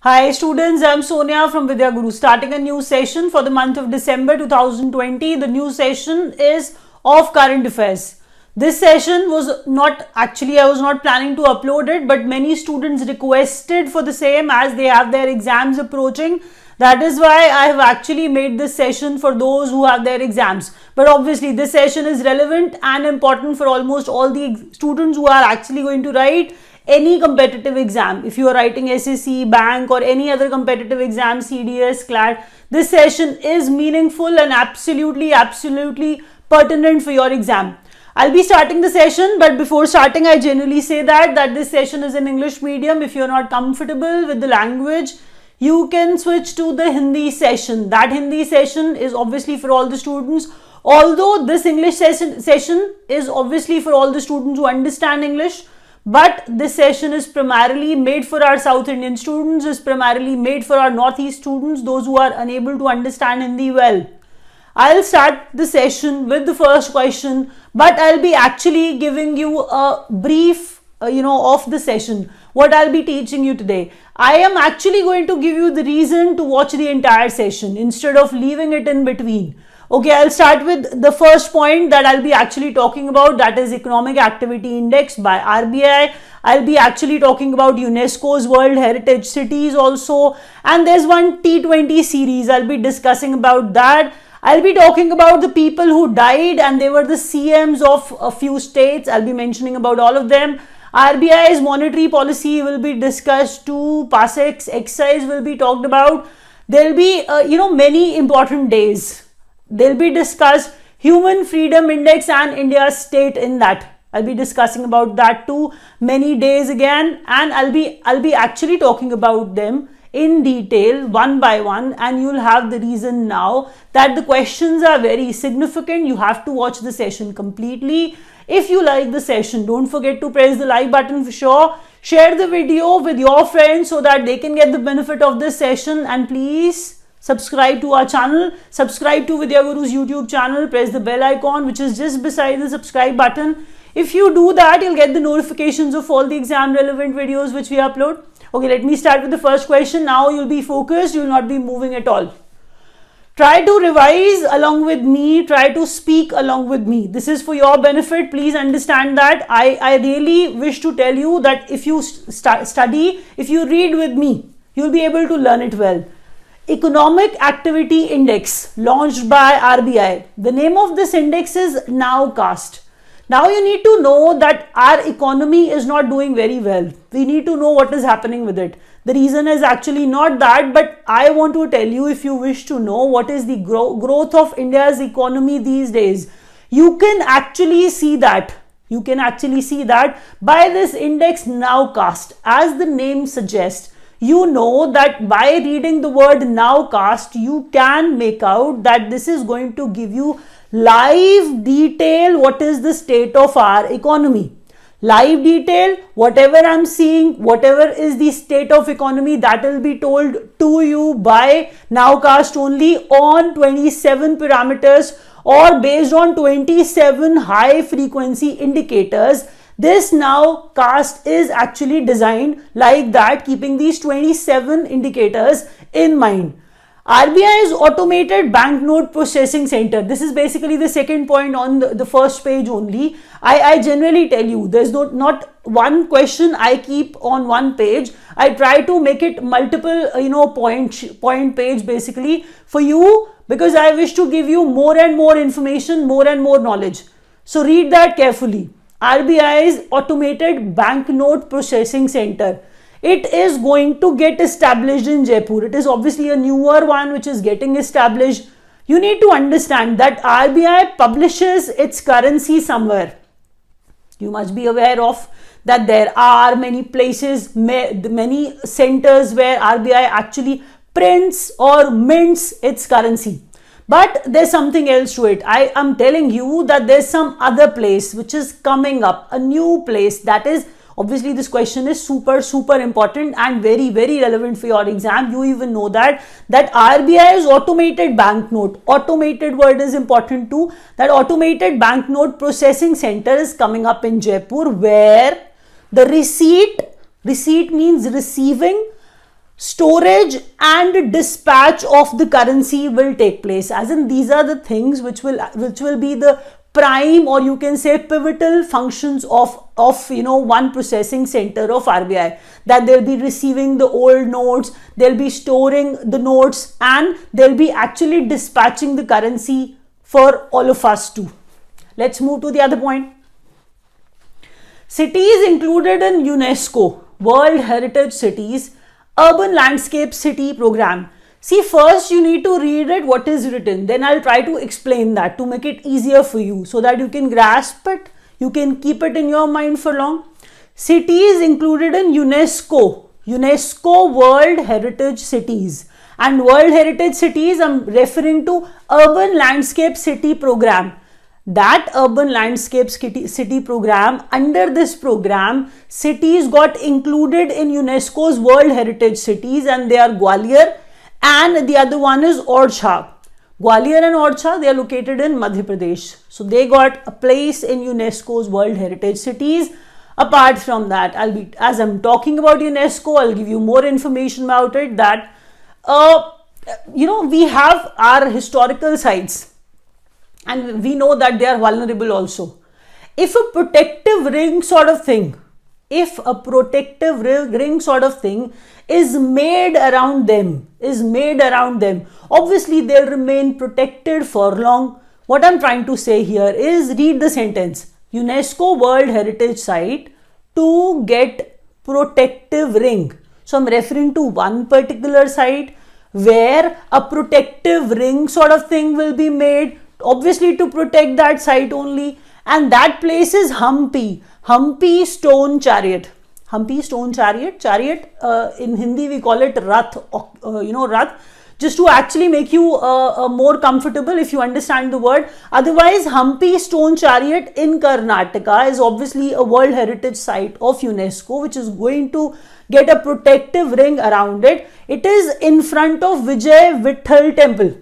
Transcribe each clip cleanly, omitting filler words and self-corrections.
Hi students, I'm Sonia from Vidya Guru, starting a new session for the month of December 2020. The new session is of current affairs. This session was not I was not planning to upload it, but many students requested for the same as they have their exams approaching. That is why I have actually made this session for those who have their exams. But obviously this session is relevant and important for almost all the students who are actually going to write any competitive exam. If you are writing SSC, bank or any other competitive exam, CDS, CLAT, this session is meaningful and absolutely pertinent for your exam. I'll be starting the session, but before starting, I generally say that this session is in English medium. If you're not comfortable with the language, you can switch to the Hindi session. That Hindi session is obviously for all the students. Although this English session is obviously for all the students who understand English, but this session is primarily made for our South Indian students, is primarily made for our Northeast students, those who are unable to understand Hindi well. I'll start the session with the first question, but I'll be actually giving you a brief, of the session, what I'll be teaching you today. I am actually going to give you the reason to watch the entire session instead of leaving it in between. Okay, I'll start with the first point that I'll be actually talking about, that is Economic Activity Index by RBI. I'll be actually talking about UNESCO's World Heritage Cities also, and there's one T20 series. I'll be discussing about that. I'll be talking about the people who died and they were the CMs of a few states. I'll be mentioning about all of them. RBI's monetary policy will be discussed too. PASEX exercise will be talked about. There'll be many important days. They'll be discussed Human Freedom Index and India's state in that. I'll be discussing about that too. Many days again, and I'll be actually talking about them in detail one by one, and you'll have the reason now that the questions are very significant. You have to watch the session completely. If you like the session, don't forget to press the like button for sure. Share the video with your friends so that they can get the benefit of this session, and please subscribe to our channel, subscribe to Vidya Guru's YouTube channel, press the bell icon which is just beside the subscribe button. If you do that, you'll get the notifications of all the exam relevant videos which we upload. Okay, let me start with the first question. Now you'll be focused, you'll not be moving at all. Try to revise along with me, try to speak along with me. This is for your benefit. Please understand that. I really wish to tell you that if you study, if you read with me, you'll be able to learn it well. Economic Activity Index launched by RBI. The name of this index is Nowcast. Now you need to know that our economy is not doing very well. We need to know what is happening with it. The reason is actually not that, but I want to tell you, if you wish to know what is the growth of India's economy these days, you can actually see that. You can actually see that by this index Nowcast. As the name suggests, you know that by reading the word Nowcast, you can make out that this is going to give you live detail what is the state of our economy. Live detail, whatever I'm seeing, whatever is the state of economy, that will be told to you by Nowcast only on 27 parameters or based on 27 high frequency indicators. This Nowcast is actually designed like that, keeping these 27 indicators in mind. RBI's Automated Banknote Processing Center. This is basically the second point on the first page only. I generally tell you, there's not one question I keep on one page. I try to make it multiple, point page basically for you, because I wish to give you more and more information, more and more knowledge. So read that carefully. RBI's Automated Banknote Processing Center. It is going to get established in Jaipur. It is obviously a newer one which is getting established. You need to understand that RBI publishes its currency somewhere. You must be aware of that there are many places, many centers where RBI actually prints or mints its currency. But there's something else to it. I am telling you that there's some other place which is coming up, a new place. That is, obviously this question is super important and very relevant for your exam. You even know that RBI's automated banknote, automated word is important too, that automated banknote processing center is coming up in Jaipur, where the receipt means receiving storage and dispatch of the currency will take place. As in, these are the things which will be the prime, or you can say pivotal functions of one processing center of RBI, that they'll be receiving the old notes, they'll be storing the notes, and they'll be actually dispatching the currency for all of us too. Let's move to the other point. Cities included in UNESCO World Heritage Cities Urban Landscape City Program. See, first you need to read it what is written, then I'll try to explain that to make it easier for you so that you can grasp it, you can keep it in your mind for long. Cities included in UNESCO World Heritage Cities, and World Heritage Cities I'm referring to Urban Landscape City Program. That Urban Landscape City Program, under this program, cities got included in UNESCO's World Heritage Cities, and they are Gwalior and the other one is Orchha. Gwalior and Orchha, they are located in Madhya Pradesh. So they got a place in UNESCO's World Heritage Cities. Apart from that, as I'm talking about UNESCO, I'll give you more information about it, that we have our historical sites, and we know that they are vulnerable also. If a protective ring sort of thing is made around them, obviously they'll remain protected for long. What I'm trying to say here is, read the sentence: UNESCO World Heritage Site to get protective ring. So I'm referring to one particular site where a protective ring sort of thing will be made, obviously to protect that site only, and that place is Hampi Stone Chariot. Chariot, in Hindi we call it Rath, Rath, just to actually make you more comfortable if you understand the word. Otherwise, Hampi Stone Chariot in Karnataka is obviously a World Heritage Site of UNESCO, which is going to get a protective ring around it. It is in front of Vijay Vitthal Temple.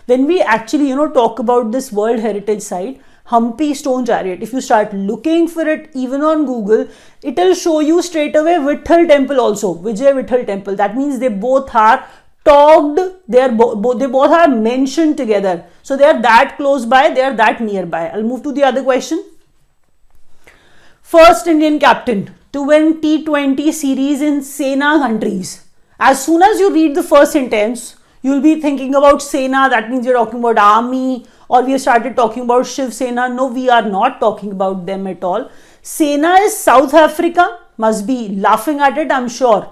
When we actually talk about this World Heritage Site, Hampi Stone Chariot, if you start looking for it even on Google, it will show you straight away Vitthal Temple also, Vijay Vitthal Temple. That means they both are talked, they both are mentioned together. So they are that close by, they are that nearby. I'll move to the other question. First Indian captain to win T20 series in Sena countries. As soon as you read the first sentence, you'll be thinking about Sena, that means you're talking about army, or we have started talking about Shiv Sena. No, we are not talking about them at all. Sena is South Africa, must be laughing at it, I'm sure.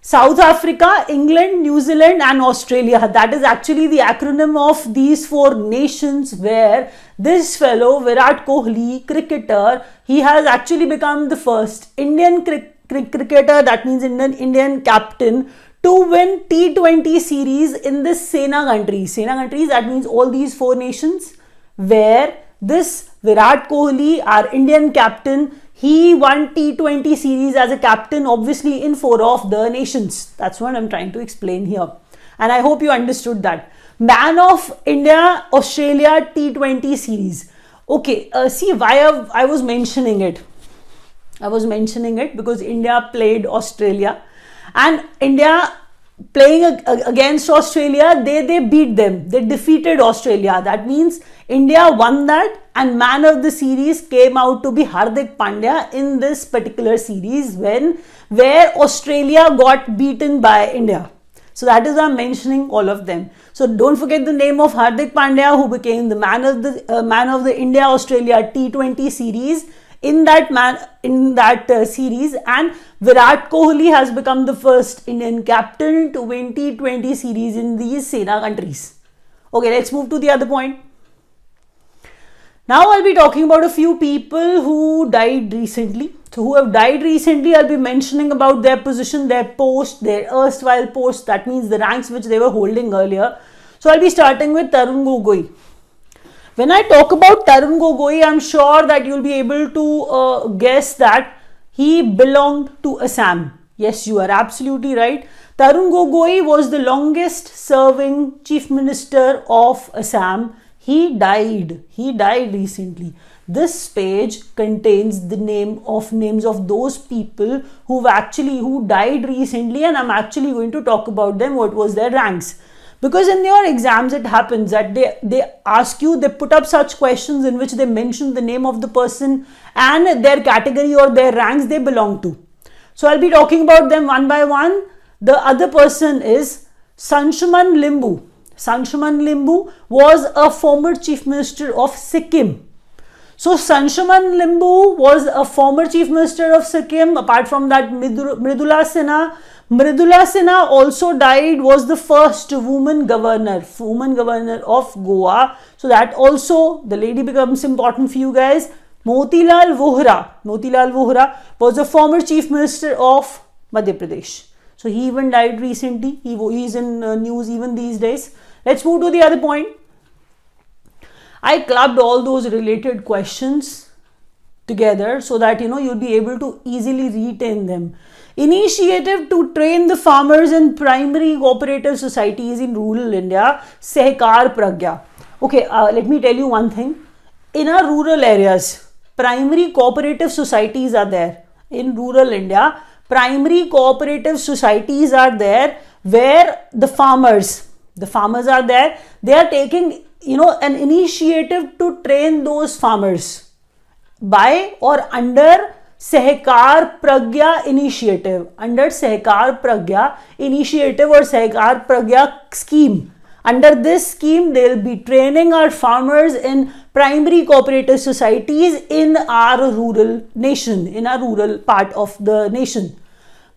South Africa, England, New Zealand and Australia. That is actually the acronym of these four nations, where this fellow Virat Kohli, cricketer, he has actually become the first Indian cricketer, that means Indian captain, to win T20 series in the Sena countries. Sena countries, that means all these four nations, where this Virat Kohli, our Indian captain, he won T20 series as a captain, obviously in 4 of the nations. That's what I'm trying to explain here. And I hope you understood that. Man of India, Australia T20 series. Okay, see why I was mentioning it. I was mentioning it because India played Australia. And India playing against Australia, they beat them. They defeated Australia. That means India won that, and man of the series came out to be Hardik Pandya in this particular series, where Australia got beaten by India. So that is why I'm mentioning all of them. So don't forget the name of Hardik Pandya, who became the man of the India Australia T20 series in that series, and Virat Kohli has become the first Indian captain to win T20 series in these Sena countries. Okay, let's move to the other point. Now I'll be talking about a few people who died recently. So who have died recently, I'll be mentioning about their position, their post, their erstwhile post, that means the ranks which they were holding earlier. So I'll be starting with Tarun Gogoi. When I talk about Tarun Gogoi, I'm sure that you'll be able to guess that he belonged to Assam. Yes, you are absolutely right. Tarun Gogoi was the longest serving Chief Minister of Assam. He died recently. This page contains the names of those people who died recently, and I'm actually going to talk about them, what was their ranks. Because in your exams it happens that they ask you, they put up such questions in which they mention the name of the person and their category or their ranks they belong to. So I'll be talking about them one by one. The other person is Sanshuman Limbu. Sanshuman Limbu was a former chief minister of Sikkim. So Sanshuman Limbu was a former chief minister of Sikkim. Apart from that, Mridula Sinha. Mridula Sinha also died, was the first woman governor of Goa. So that also, the lady becomes important for you guys. Motilal Vohra was a former chief minister of Madhya Pradesh. So he even died recently. He is in news even these days. Let's move to the other point. I clubbed all those related questions together so that you'll be able to easily retain them. Initiative to train the farmers in primary cooperative societies in rural India, Sehkar Pragya. Okay, let me tell you one thing. In our rural areas, primary cooperative societies are there. In rural India, primary cooperative societies are there where the farmers are there. They are taking an initiative to train those farmers by or under Sehkar Pragya initiative, under Sehkar Pragya initiative or Sehkar Pragya scheme. Under this scheme, they will be training our farmers in primary cooperative societies in our rural nation, in our rural part of the nation.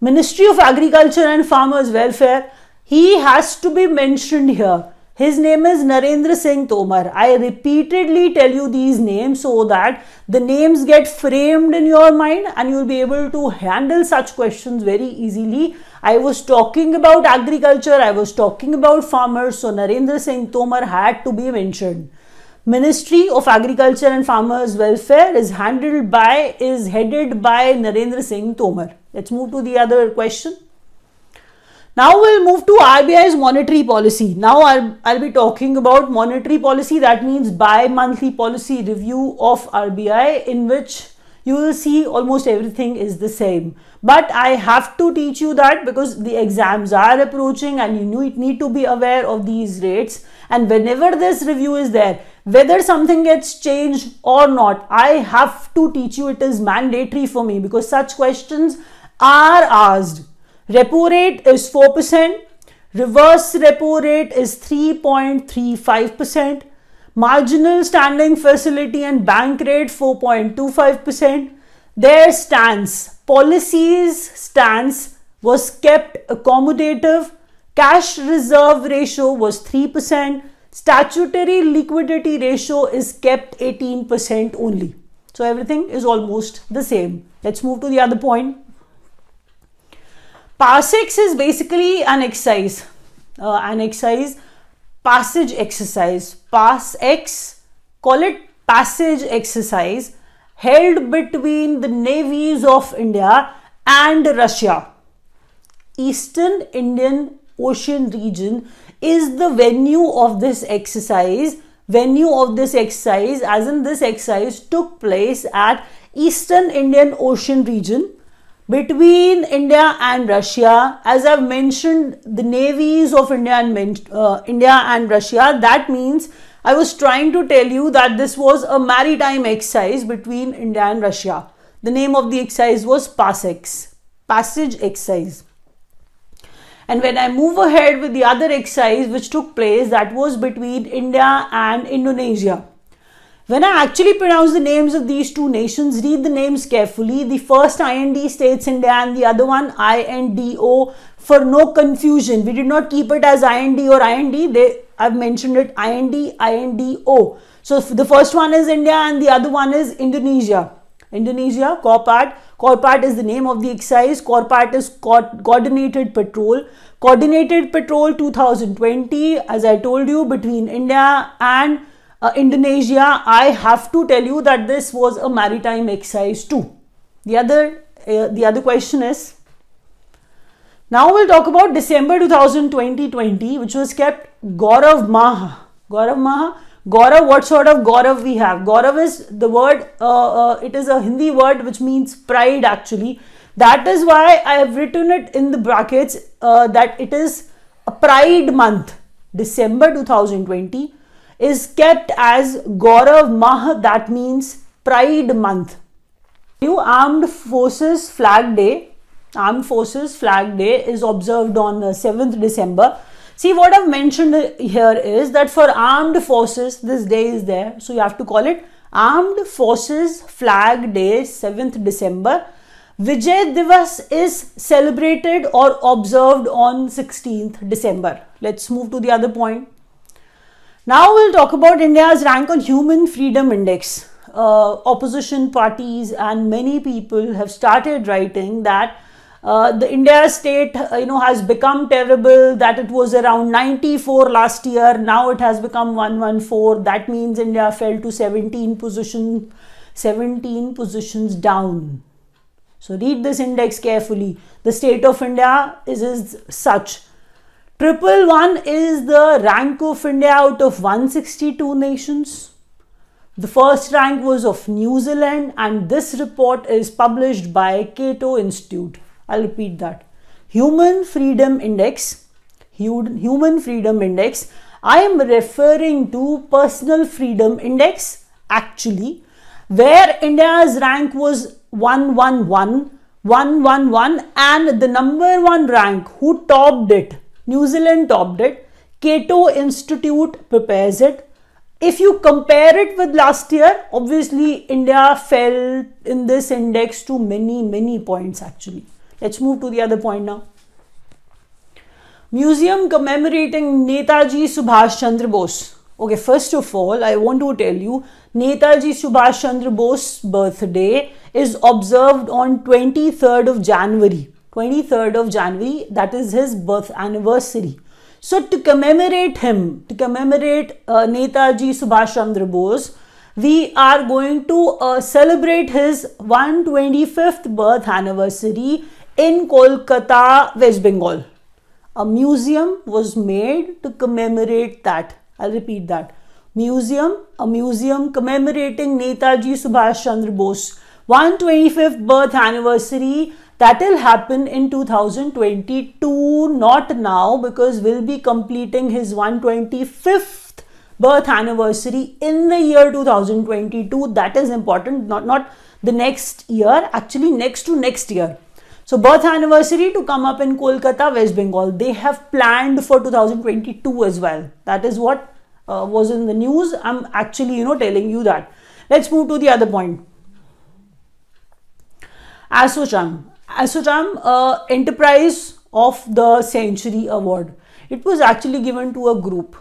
Ministry of Agriculture and Farmers Welfare, he has to be mentioned here. His name is Narendra Singh Tomar. I repeatedly tell you these names so that the names get framed in your mind and you will be able to handle such questions very easily. I was talking about agriculture, I was talking about farmers, so Narendra Singh Tomar had to be mentioned. Ministry of Agriculture and Farmers Welfare is headed by Narendra Singh Tomar. Let's move to the other question. Now we'll move to RBI's monetary policy. Now I'll be talking about monetary policy. That means bi-monthly policy review of RBI, in which you will see almost everything is the same. But I have to teach you that because the exams are approaching and you need to be aware of these rates. And whenever this review is there, whether something gets changed or not, I have to teach you. It is mandatory for me because such questions are asked. Repo rate is 4%, reverse repo rate is 3.35%, marginal standing facility and bank rate 4.25%. Their policies stance was kept accommodative, cash reserve ratio was 3%, statutory liquidity ratio is kept 18% only. So everything is almost the same. Let's move to the other point. PASEX is basically an exercise, passage exercise. PASEX, call it passage exercise, held between the navies of India and Russia. Eastern Indian Ocean region is the venue of this exercise. As in this exercise took place at Eastern Indian Ocean region between India and Russia. As I've mentioned, the navies of India and Russia, that means I was trying to tell you that this was a maritime exercise between India and Russia. The name of the exercise was PASEX, passage exercise. And when I move ahead with the other exercise which took place, that was between India and Indonesia. When I actually pronounce the names of these two nations, read the names carefully. The first IND states India and the other one INDO for no confusion. We did not keep it as IND or IND. I've mentioned it INDO. So the first one is India and the other one is Indonesia. Indonesia, Corpat. Corpat is the name of the exercise. Corpat is Coordinated Patrol. Coordinated Patrol 2020, as I told you, between India and Indonesia. I have to tell you that this was a maritime exercise too. The other question is, now we'll talk about December 2020, which was kept Gaurav Maha. Gaurav, what sort of Gaurav we have? Gaurav is the word, it is a Hindi word which means pride actually. That is why I have written it in the brackets that it is a Pride month. December 2020 is kept as Gaurav Mah, that means Pride month. Armed Forces Flag Day. Armed Forces Flag Day is observed on 7th December. See, what I've mentioned here is that for armed forces, this day is there. So you have to call it Armed Forces Flag Day, 7th December. Vijay Divas is celebrated or observed on 16th December. Let's move to the other point. Now we'll talk about India's rank on Human Freedom Index. Opposition parties and many people have started writing that the India state has become terrible, that it was around 94 last year, now it has become 114. That means India fell to 17 positions down. So read this index carefully. The state of India is such. 111 is the rank of India out of 162 nations. The first rank was of New Zealand, and this report is published by Cato Institute. I'll repeat that. Human Freedom Index. Human Freedom Index. I am referring to Personal Freedom Index actually, where India's rank was 111, and the number one rank, who topped it? New Zealand topped it. Cato Institute prepares it. If you compare it with last year, obviously India fell in this index to many points actually. Let's move to the other point now. Museum commemorating Netaji Subhash Chandra Bose. Okay, first of all, I want to tell you, Netaji Subhash Chandra Bose's birthday is observed on 23rd of January. 23rd of January, that is his birth anniversary. So to commemorate him, to commemorate Netaji Subhash Chandra Bose, we are going to celebrate his 125th birth anniversary in Kolkata, West Bengal. A museum was made to commemorate that. I'll repeat that. A museum commemorating Netaji Subhash Chandra Bose 125th birth anniversary. That will happen in 2022, not now, because we'll be completing his 125th birth anniversary in the year 2022. That is important, not the next year, actually next to next year. So birth anniversary to come up in Kolkata, West Bengal. They have planned for 2022 as well. That is what was in the news. I'm actually, telling you that. Let's move to the other point. ASSOCHAM, Enterprise of the Century Award. It was actually given to a group.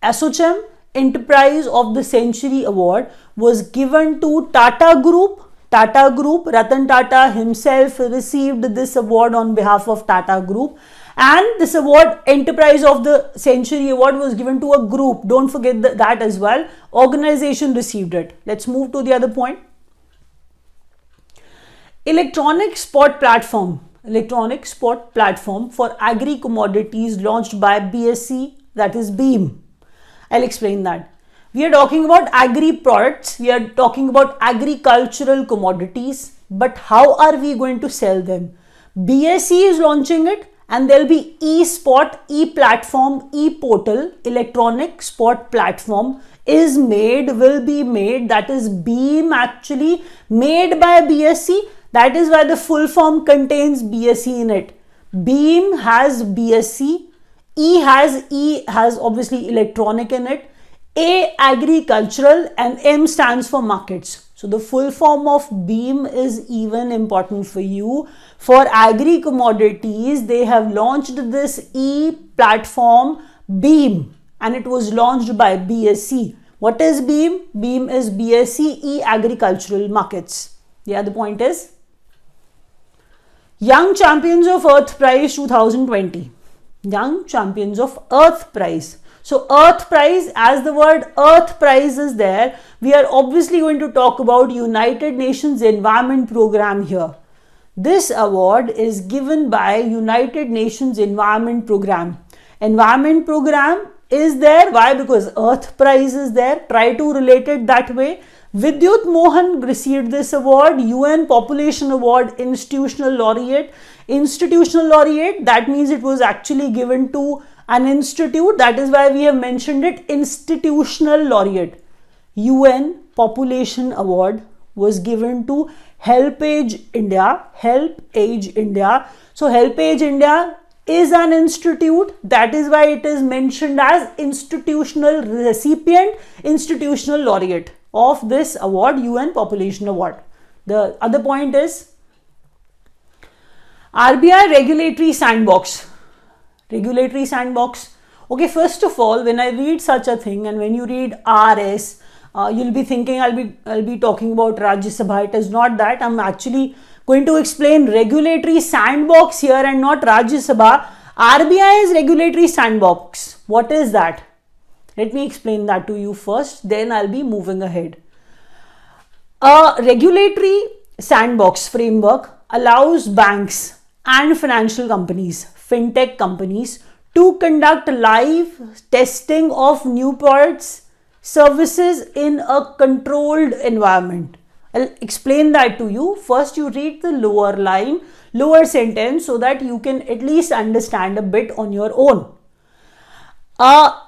ASSOCHAM Enterprise of the Century Award was given to Tata Group. Tata Group, Ratan Tata himself received this award on behalf of Tata Group. And this award, Enterprise of the Century Award, was given to a group. Don't forget that as well. Organization received it. Let's move to the other point. Electronic spot platform for agri commodities launched by BSE, that is BEAM. I'll explain that. We are talking about agri products, we are talking about agricultural commodities, but how are we going to sell them? BSE is launching it, and there will be e-spot, e-platform, e-portal, electronic spot platform will be made, that is BEAM actually, made by BSE. That is why the full form contains BSE in it. BEAM has BSE, E has obviously electronic in it, A agricultural, and M stands for markets. So the full form of BEAM is even important for you. For agri commodities, they have launched this e-platform BEAM, and it was launched by BSE. What is BEAM? BEAM is BSE e-agricultural markets. The other point is Young Champions of Earth Prize 2020. Young Champions of Earth Prize. So Earth Prize, as the word Earth Prize is there, we are obviously going to talk about United Nations Environment Program here. This award is given by United Nations Environment Program. Environment Program is there. Why? Because Earth Prize is there. Try to relate it that way. Vidyut Mohan received this award, UN Population Award, Institutional Laureate. Institutional Laureate, that means it was actually given to an institute. That is why we have mentioned it, Institutional Laureate. UN Population Award was given to HelpAge India. HelpAge India. So HelpAge India is an institute. That is why it is mentioned as institutional recipient, institutional laureate of this award, UN Population Award. The other point is RBI regulatory sandbox. Regulatory sandbox. Okay, first of all, when I read such a thing, and when you read RS, you'll be thinking I'll be talking about Rajya Sabha. It is not that. I'm actually going to explain regulatory sandbox here and not Rajya Sabha. RBI is regulatory sandbox. What is that? Let me explain that to you first, then I'll be moving ahead. A regulatory sandbox framework allows banks and financial companies, fintech companies, to conduct live testing of new products, services in a controlled environment. I'll explain that to you. First, you read the lower line, lower sentence, so that you can at least understand a bit on your own.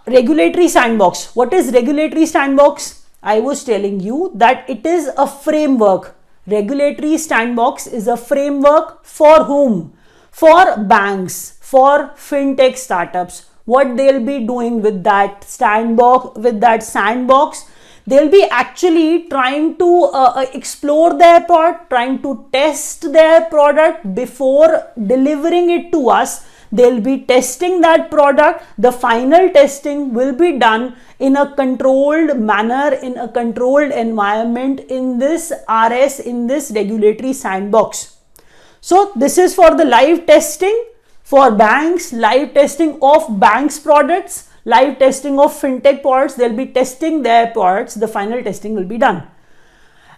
Regulatory sandbox. What is regulatory sandbox? I was telling you that it is a framework. Regulatory sandbox is a framework for whom? For banks, for fintech startups. What they'll be doing with that sandbox, they'll be actually trying to explore their product, trying to test their product before delivering it to us. They'll be testing that product. The final testing will be done in a controlled manner, in a controlled environment, in this RS, in this regulatory sandbox. So this is for the live testing for banks, live testing of banks products, live testing of fintech products. They'll be testing their products. The final testing will be done.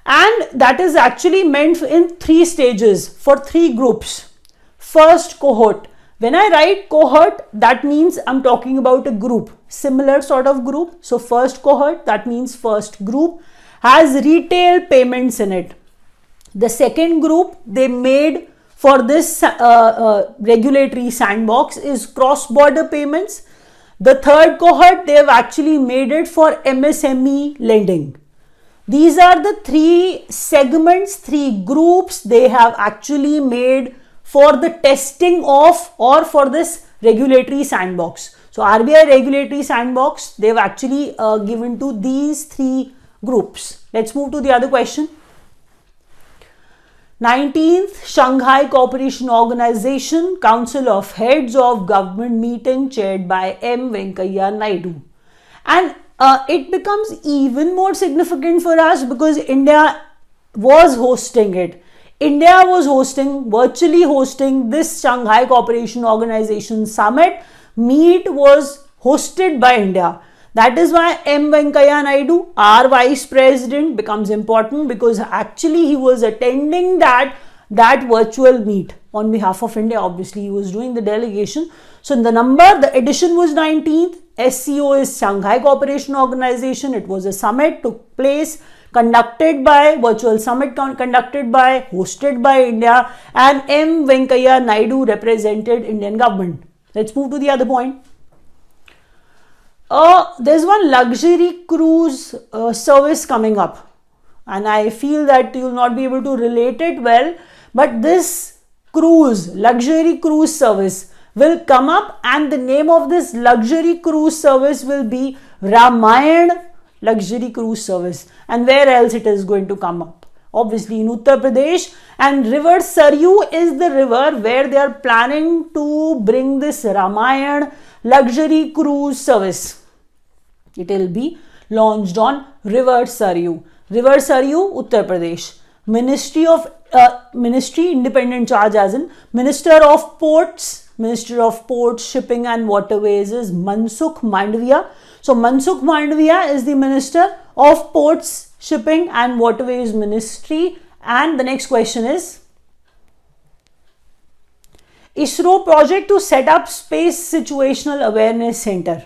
And that is actually meant in 3 stages for 3 groups. First cohort. When I write cohort, that means I'm talking about a group, similar sort of group. So first cohort, that means first group, has retail payments in it. The second group they made for this regulatory sandbox is cross-border payments. The third cohort, they have actually made it for MSME lending. These are the 3 segments, 3 groups they have actually made for the testing of or for this regulatory sandbox. So RBI regulatory sandbox, they've actually given to these 3 groups. Let's move to the other question. 19th Shanghai Cooperation Organization Council of Heads of Government meeting chaired by M. Venkaiah Naidu. And it becomes even more significant for us because India was hosting it. India was virtually hosting this Shanghai Cooperation Organization Summit. Meet was hosted by India. That is why M. Venkaiah Naidu, our Vice President, becomes important because actually he was attending that virtual meet on behalf of India. Obviously, he was doing the delegation. So, the edition was 19th. SCO is Shanghai Cooperation Organization. It was a summit, took place, conducted by hosted by India, and M. Venkaiah Naidu represented Indian government. Let's move to the other point. There's one luxury cruise service coming up, and I feel that you will not be able to relate it well, but this luxury cruise service will come up, and the name of this luxury cruise service will be Ramayan Luxury Cruise Service. And where else it is going to come up? Obviously in Uttar Pradesh, and river Saryu is the river where they are planning to bring this Ramayan Luxury Cruise Service. It will be launched on river Saryu. River Saryu, Uttar Pradesh. Ministry, independent charge as in Minister of Ports, Shipping and Waterways is Mansukh Mandavia. So Mansukh Mandavia is the Minister of Ports, Shipping and Waterways Ministry. And the next question is ISRO project to set up Space Situational Awareness Center.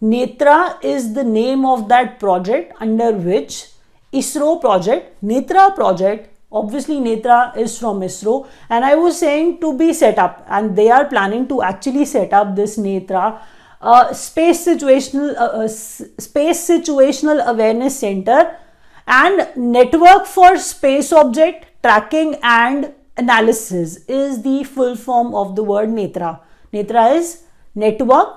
Netra is the name of that project under which ISRO project, Netra project, obviously Netra is from ISRO, and I was saying to be set up, and they are planning to actually set up this Netra space situational awareness center and network for space object tracking and analysis is the full form of the word Netra. Netra is network,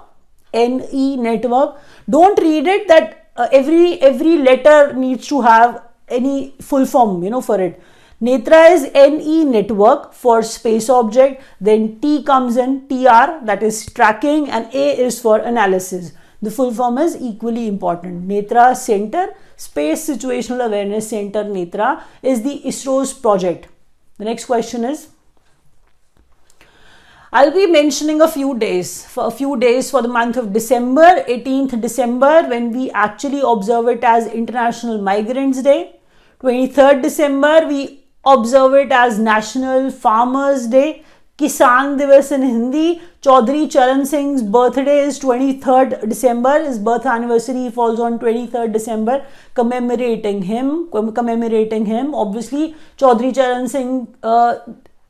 NE network. Don't read it that every letter needs to have any full form, for it. Netra is NE network for space object, then T comes in TR, that is tracking, and A is for analysis. The full form is equally important. Netra Center, Space Situational Awareness Center Netra is the ISRO's project. The next question is, I'll be mentioning a few days for the month of December, 18th December, when we actually observe it as International Migrants Day. 23rd December, we observe it as National Farmers Day. Kisan Divas in Hindi. Chaudhary Charan Singh's birthday is 23rd December. His birth anniversary falls on 23rd December. Commemorating him. Obviously, Chaudhary Charan Singh,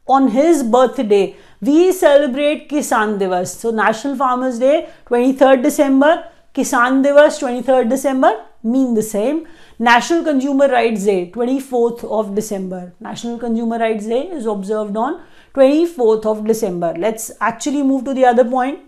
on his birthday, we celebrate Kisan Divas. So, National Farmers Day, 23rd December. Kisan Divas, 23rd December, mean the same. National Consumer Rights Day, 24th of December. National Consumer Rights Day is observed on 24th of December. Let's actually move to the other point.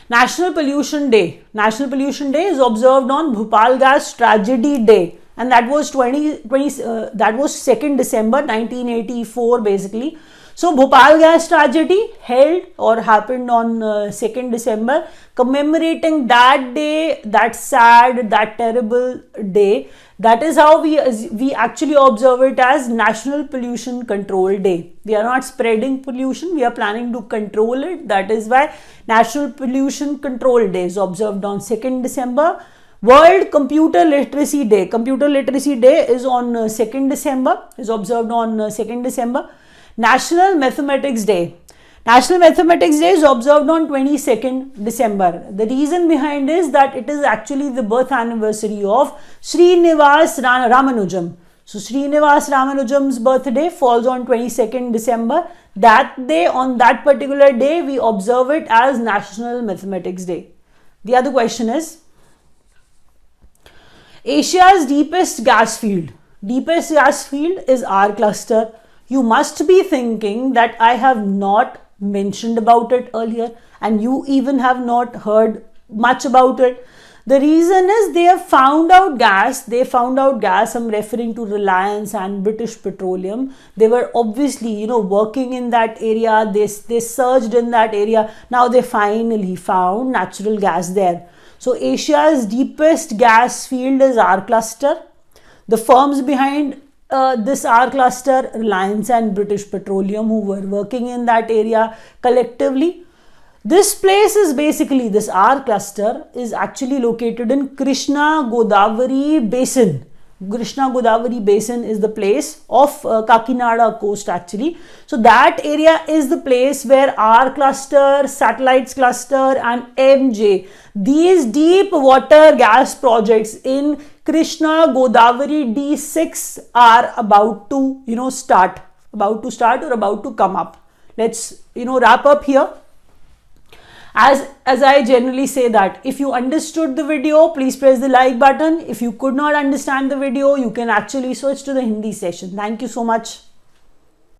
National Pollution Day. National Pollution Day is observed on Bhopal Gas Tragedy Day, and that was 2nd December 1984 basically. So, Bhopal gas tragedy happened on 2nd December, commemorating that day, that sad, that terrible day. That is how we actually observe it as National Pollution Control Day. We are not spreading pollution, we are planning to control it. That is why National Pollution Control Day is observed on 2nd December. World Computer Literacy Day. Computer Literacy Day is on 2nd December, is observed on 2nd December. National Mathematics Day. National Mathematics Day is observed on 22nd December. The reason behind is that it is actually the birth anniversary of Srinivas Ramanujam. So, Srinivas Ramanujam's birthday falls on 22nd December. That day, on that particular day, we observe it as National Mathematics Day. The other question is, Asia's deepest gas field. Deepest gas field is R cluster. You must be thinking that I have not mentioned about it earlier, and you even have not heard much about it. The reason is they have found out gas. I'm referring to Reliance and British Petroleum. They were obviously, working in that area. They searched in that area. Now they finally found natural gas there. So Asia's deepest gas field is R cluster. The firms behind this R cluster, Reliance and British Petroleum, who were working in that area collectively. This place is basically, this R cluster is actually located in Krishna Godavari Basin. Krishna Godavari Basin is the place of Kakinada coast actually. So that area is the place where R cluster, satellites cluster and MJ, these deep water gas projects in Krishna Godavari D6 are about to start or about to come up. Let's wrap up here. As I generally say that if you understood the video, please press the like button. If you could not understand the video, you can actually switch to the Hindi session. Thank you so much.